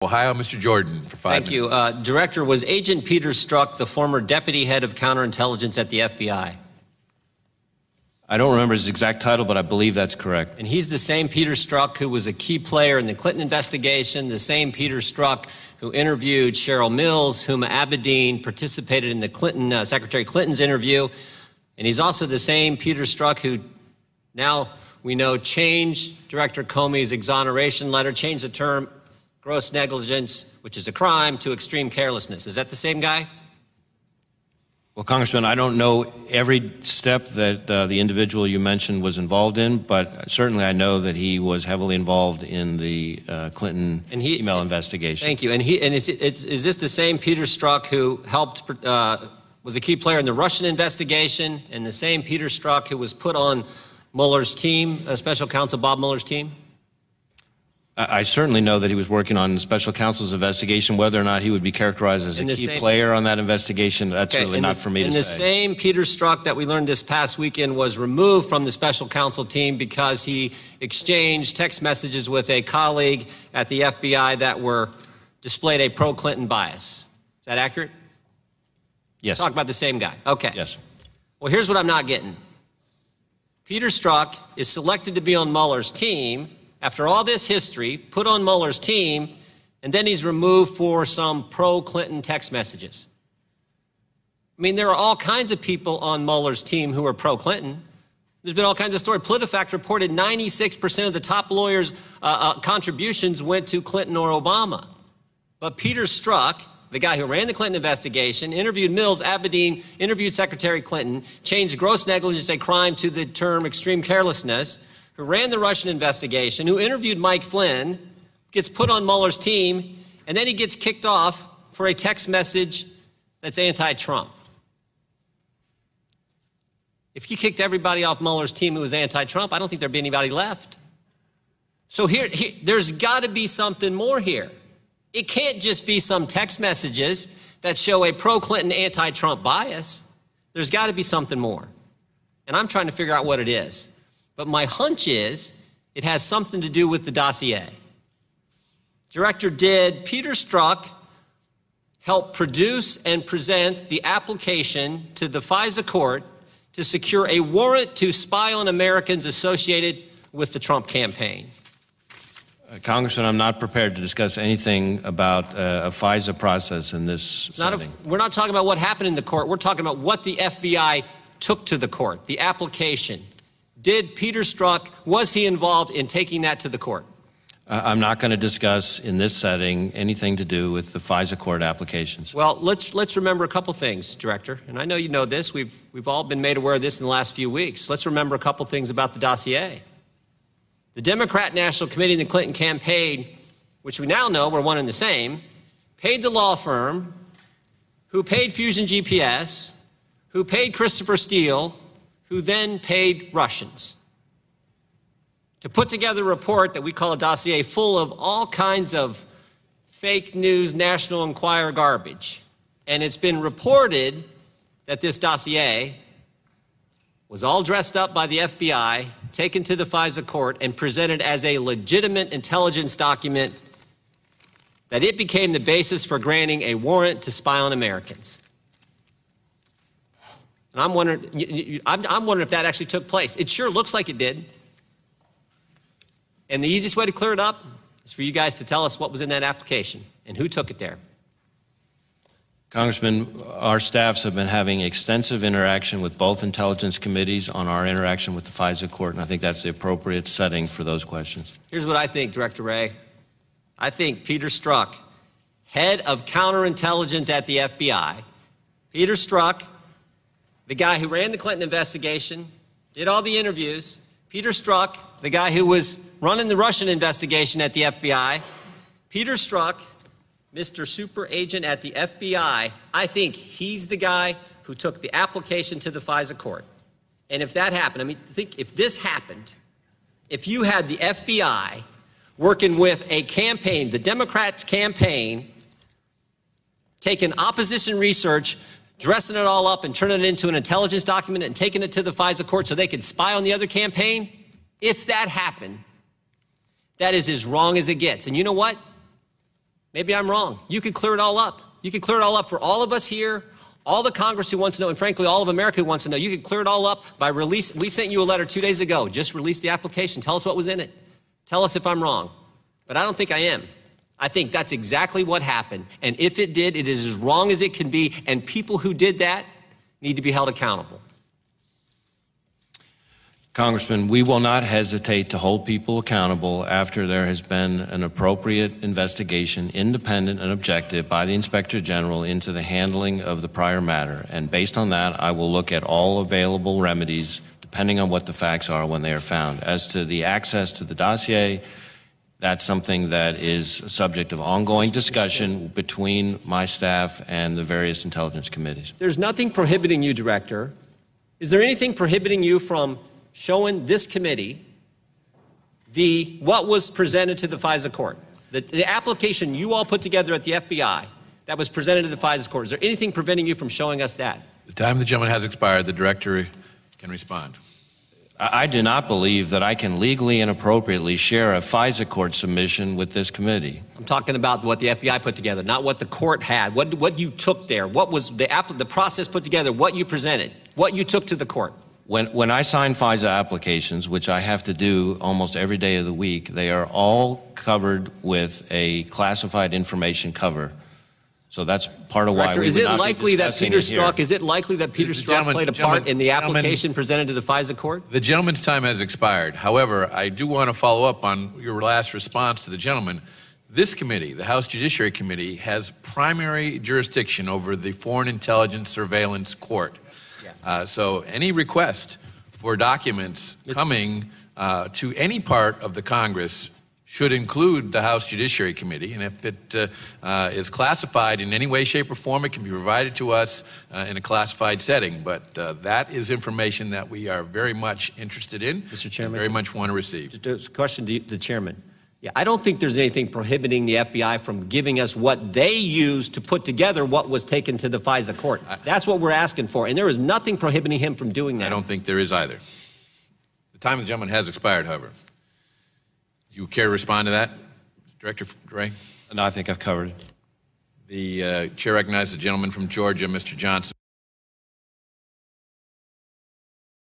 Ohio, Mr. Jordan, for 5 minutes. Thank you. Director, was Agent Peter Strzok the former deputy head of counterintelligence at the FBI? I don't remember his exact title, but I believe that's correct. And he's the same Peter Strzok who was a key player in the Clinton investigation, the same Peter Strzok who interviewed Cheryl Mills, Huma Abedin, participated in the Clinton, Secretary Clinton's interview. And he's also the same Peter Strzok who now we know changed Director Comey's exoneration letter, changed the term gross negligence, which is a crime, to extreme carelessness. Is that the same guy? Well, Congressman, I don't know every step that the individual you mentioned was involved in, but certainly I know that he was heavily involved in the Clinton email investigation. Thank you. And is this the same Peter Strzok who helped, was a key player in the Russian investigation, and the same Peter Strzok who was put on Mueller's team, Special Counsel Bob Mueller's team? I certainly know that he was working on the special counsel's investigation. Whether or not he would be characterized as a key player on that investigation, that's really not for me to say. And the same Peter Strzok that we learned this past weekend was removed from the special counsel team because he exchanged text messages with a colleague at the FBI that displayed a pro-Clinton bias. Is that accurate? Yes. Talk about the same guy. Okay. Yes. Well, here's what I'm not getting. Peter Strzok is selected to be on Mueller's team after all this history, put on Mueller's team, and then he's removed for some pro-Clinton text messages. I mean, there are all kinds of people on Mueller's team who are pro-Clinton. There's been all kinds of stories. PolitiFact reported 96% of the top lawyers' contributions went to Clinton or Obama. But Peter Strzok, the guy who ran the Clinton investigation, interviewed Mills, Abedin, interviewed Secretary Clinton, changed gross negligence, a crime, to the term extreme carelessness, who ran the Russian investigation, who interviewed Mike Flynn, gets put on Mueller's team, and then he gets kicked off for a text message that's anti-Trump. If you kicked everybody off Mueller's team who was anti-Trump, I don't think there'd be anybody left. So there's got to be something more here. It can't just be some text messages that show a pro-Clinton, anti-Trump bias. There's got to be something more. And I'm trying to figure out what it is. But my hunch is it has something to do with the dossier. Director, did Peter Strzok help produce and present the application to the FISA court to secure a warrant to spy on Americans associated with the Trump campaign? Congressman, I'm not prepared to discuss anything about a FISA process in this setting. We're not talking about what happened in the court. We're talking about what the FBI took to the court, the application. Did Peter Strzok, was he involved in taking that to the court? I'm not going to discuss in this setting anything to do with the FISA court applications. Well, let's remember a couple things, Director. And I know you know this. We've all been made aware of this in the last few weeks. Let's remember a couple things about the dossier. The Democrat National Committee and the Clinton campaign, which we now know were one and the same, paid the law firm, who paid Fusion GPS, who paid Christopher Steele, who then paid Russians to put together a report that we call a dossier full of all kinds of fake news, National Enquirer garbage. And it's been reported that this dossier was all dressed up by the FBI, taken to the FISA court, and presented as a legitimate intelligence document, that it became the basis for granting a warrant to spy on Americans. And I'm wondering if that actually took place. It sure looks like it did. And the easiest way to clear it up is for you guys to tell us what was in that application and who took it there. Congressman, our staffs have been having extensive interaction with both intelligence committees on our interaction with the FISA court, and I think that's the appropriate setting for those questions. Here's what I think, Director Wray. I think Peter Strzok, head of counterintelligence at the FBI, Peter Strzok, the guy who ran the Clinton investigation, did all the interviews, Peter Strzok, the guy who was running the Russian investigation at the FBI, Peter Strzok, Mr. Super Agent at the FBI, I think he's the guy who took the application to the FISA court. And if that happened, I mean, think if this happened, if you had the FBI working with a campaign, the Democrats' campaign, taking opposition research, dressing it all up and turning it into an intelligence document and taking it to the FISA court so they could spy on the other campaign, if that happened, that is as wrong as it gets. And you know what? Maybe I'm wrong. You could clear it all up. You could clear it all up for all of us here, all the Congress who wants to know, and frankly, all of America who wants to know. You could clear it all up by release. We sent you a letter 2 days ago. Just release the application. Tell us what was in it. Tell us if I'm wrong. But I don't think I am. I think that's exactly what happened. And if it did, it is as wrong as it can be. And people who did that need to be held accountable. Congressman, we will not hesitate to hold people accountable after there has been an appropriate investigation, independent and objective, by the Inspector General into the handling of the prior matter. And based on that, I will look at all available remedies, depending on what the facts are when they are found. As to the access to the dossier, that's something that is subject of ongoing discussion between my staff and the various intelligence committees. There's nothing prohibiting you, Director. Is there anything prohibiting you from showing this committee what was presented to the FISA court? The application you all put together at the FBI that was presented to the FISA court. Is there anything preventing you from showing us that? The time of the gentleman has expired. The Director can respond. I do not believe that I can legally and appropriately share a FISA court submission with this committee. I'm talking about what the FBI put together, not what the court had, what you took there, what was the process put together, what you presented, what you took to the court. When I sign FISA applications, which I have to do almost every day of the week, they are all covered with a classified information cover. So that's part of why we would not be discussing it here. Is it likely that Peter Strzok played a part in the application presented to the FISA court? The gentleman's time has expired. However, I do want to follow up on your last response to the gentleman. This committee, the House Judiciary Committee, has primary jurisdiction over the Foreign Intelligence Surveillance Court. So any request for documents coming to any part of the Congress should include the House Judiciary Committee, and if it is classified in any way, shape, or form, it can be provided to us in a classified setting. But that is information that we are very much interested in, Mr. Chairman, and very much want to receive. Just a question to the Chairman. Yeah, I don't think there's anything prohibiting the FBI from giving us what they used to put together what was taken to the FISA court. That's what we're asking for, and there is nothing prohibiting him from doing that. I don't think there is either. The time of the gentleman has expired, however. You care to respond to that, Director Ray? No, I think I've covered it. The chair recognizes the gentleman from Georgia, Mr. Johnson.